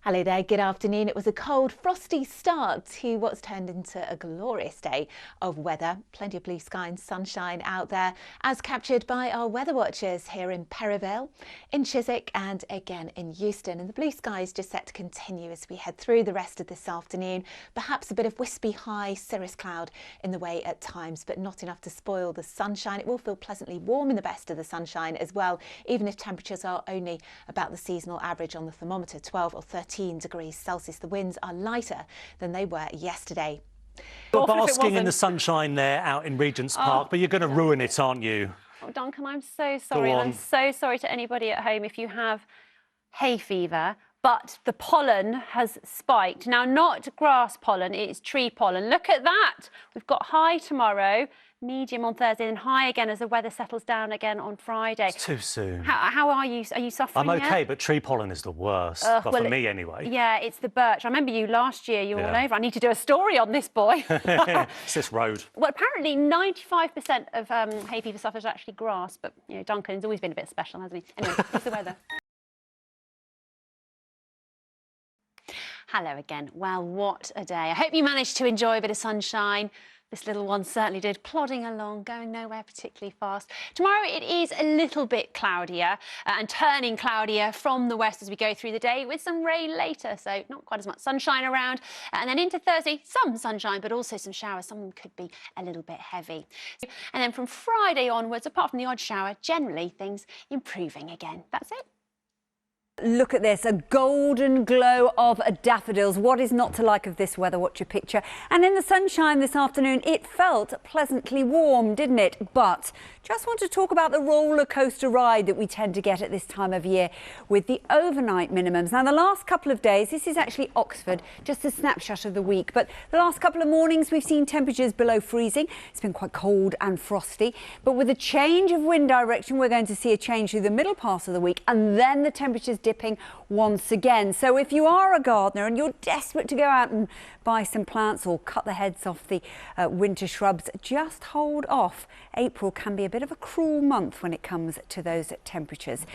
Hello there, good afternoon. It was a cold, frosty start to what's turned into a glorious day of weather. Plenty of blue sky and sunshine out there, as captured by our weather watchers here in Perivale, in Chiswick and again in Euston. And the blue sky is just set to continue as we head through the rest of this afternoon. Perhaps a bit of wispy high cirrus cloud in the way at times, but not enough to spoil the sunshine. It will feel pleasantly warm in the best of the sunshine as well, even if temperatures are only about the seasonal average on the thermometer, 12 or 13 degrees Celsius. The winds are lighter than they were yesterday. You're basking in the sunshine there out in Regent's Park, but you're going to ruin it, aren't you? Oh, Duncan, I'm so sorry. I'm so sorry to anybody at home if you have hay fever, but the pollen has spiked. Now, not grass pollen, it's tree pollen. Look at that. We've got high tomorrow, medium on Thursday, and high again as the weather settles down again on Friday. It's too soon. How are you? Are you suffering I'm OK, yet? but tree pollen is the worst. Well, for me, anyway. Yeah, it's the birch. I remember you last year, you were all over. I need to do a story on this boy. It's this road. Well, apparently 95% of hay fever stuff is actually grass, but, you know, Duncan's always been a bit special, hasn't he? Anyway, here's the weather. Hello again. Well, what a day. I hope you managed to enjoy a bit of sunshine. This little one certainly did, plodding along, going nowhere particularly fast. Tomorrow it is a little bit cloudier and turning cloudier from the west as we go through the day, with some rain later, so not quite as much sunshine around. And then into Thursday, some sunshine, but also some showers. Some of them could be a little bit heavy. And then from Friday onwards, apart from the odd shower, generally things improving again. That's it. Look at this, a golden glow of daffodils. What is not to like of this weather watcher picture? And in the sunshine this afternoon, it felt pleasantly warm, didn't it? But just want to talk about the roller coaster ride that we tend to get at this time of year with the overnight minimums. Now, the last couple of days, this is actually Oxford, just a snapshot of the week, but the last couple of mornings we've seen temperatures below freezing. It's been quite cold and frosty, but with a change of wind direction, we're going to see a change through the middle part of the week, and then the temperatures dipping once again. So if you are a gardener and you're desperate to go out and buy some plants or cut the heads off the winter shrubs, just hold off. April can be a bit of a cruel month when it comes to those temperatures.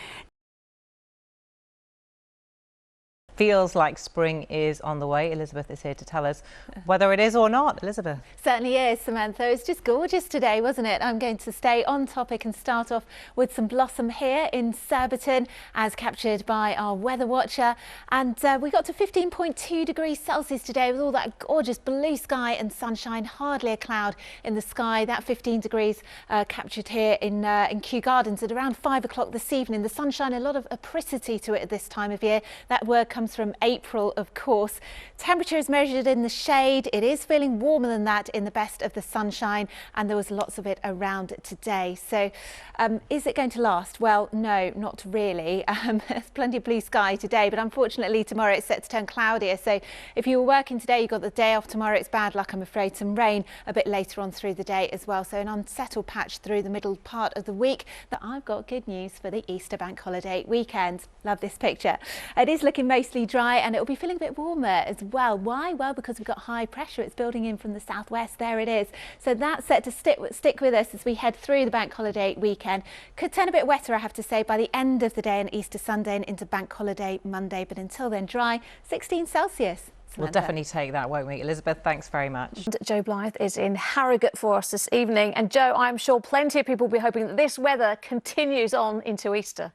Feels like spring is on the way. Elizabeth is here to tell us whether it is or not. Elizabeth. Certainly is, Samantha. It's just gorgeous today, wasn't it? I'm going to stay on topic and start off with some blossom here in Surbiton, as captured by our weather watcher. And we got to 15.2 degrees Celsius today with all that gorgeous blue sky and sunshine, hardly a cloud in the sky. That 15 degrees captured here in Kew Gardens at around 5 o'clock this evening. The sunshine, a lot of apricity to it at this time of year. That word comes from April, of course. Temperature is measured in the shade. It is feeling warmer than that in the best of the sunshine, and there was lots of it around today. So is it going to last? Well, no, not really. There's plenty of blue sky today, but unfortunately tomorrow it's set to turn cloudier. So if you were working today, you got the day off tomorrow. It's bad luck, I'm afraid. Some rain a bit later on through the day as well. So an unsettled patch through the middle part of the week. But I've got good news for the Easter bank holiday weekend. Love this picture. It is looking mostly dry, and it will be feeling a bit warmer as well. Why? Well, because we've got high pressure. It's building in from the southwest. There it is. So that's set to stick with us as we head through the bank holiday weekend. Could turn a bit wetter, I have to say, by the end of the day on Easter Sunday and into bank holiday Monday. But until then, dry, 16 Celsius. Samantha. We'll definitely take that, won't we? Elizabeth, thanks very much. Joe Blythe is in Harrogate for us this evening. And Joe, I'm sure plenty of people will be hoping that this weather continues on into Easter.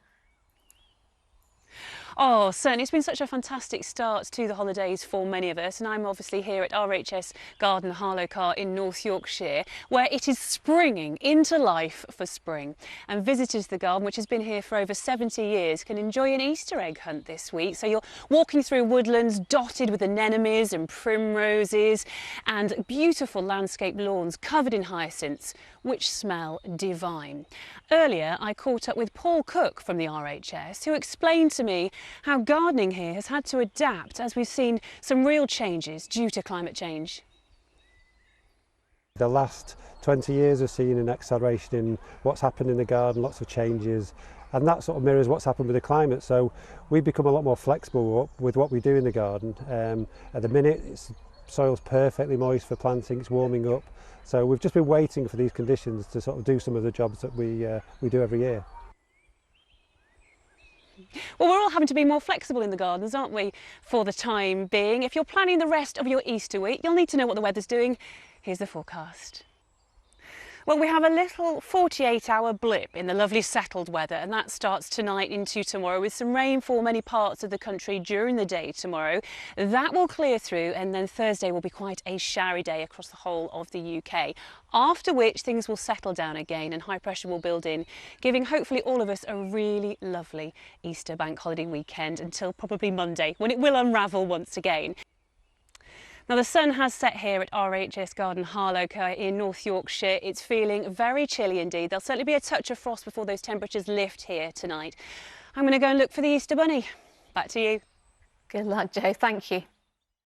Oh, certainly. It's been such a fantastic start to the holidays for many of us, and I'm obviously here at RHS Garden Harlowcar in North Yorkshire, where it is springing into life for spring. And visitors to the garden, which has been here for over 70 years, can enjoy an Easter egg hunt this week. So you're walking through woodlands dotted with anemones and primroses and beautiful landscape lawns covered in hyacinths, which smell divine. Earlier, I caught up with Paul Cook from the RHS, who explained to me how gardening here has had to adapt as we've seen some real changes due to climate change. The last 20 years have seen an acceleration in what's happened in the garden, lots of changes, and that sort of mirrors what's happened with the climate. So we've become a lot more flexible with what we do in the garden. At the minute, soil's perfectly moist for planting, it's warming up. So we've just been waiting for these conditions to sort of do some of the jobs that we do every year. Well, we're all having to be more flexible in the gardens, aren't we, for the time being. If you're planning the rest of your Easter week, you'll need to know what the weather's doing. Here's the forecast. Well, we have a little 48-hour blip in the lovely settled weather, and that starts tonight into tomorrow with some rain for many parts of the country during the day tomorrow. That will clear through, and then Thursday will be quite a showery day across the whole of the UK, after which things will settle down again and high pressure will build in, giving hopefully all of us a really lovely Easter bank holiday weekend until probably Monday, when it will unravel once again. Now, the sun has set here at RHS Garden Harlow in North Yorkshire. It's feeling very chilly indeed. There'll certainly be a touch of frost before those temperatures lift here tonight. I'm going to go and look for the Easter bunny. Back to you. Good luck, Jo. Thank you.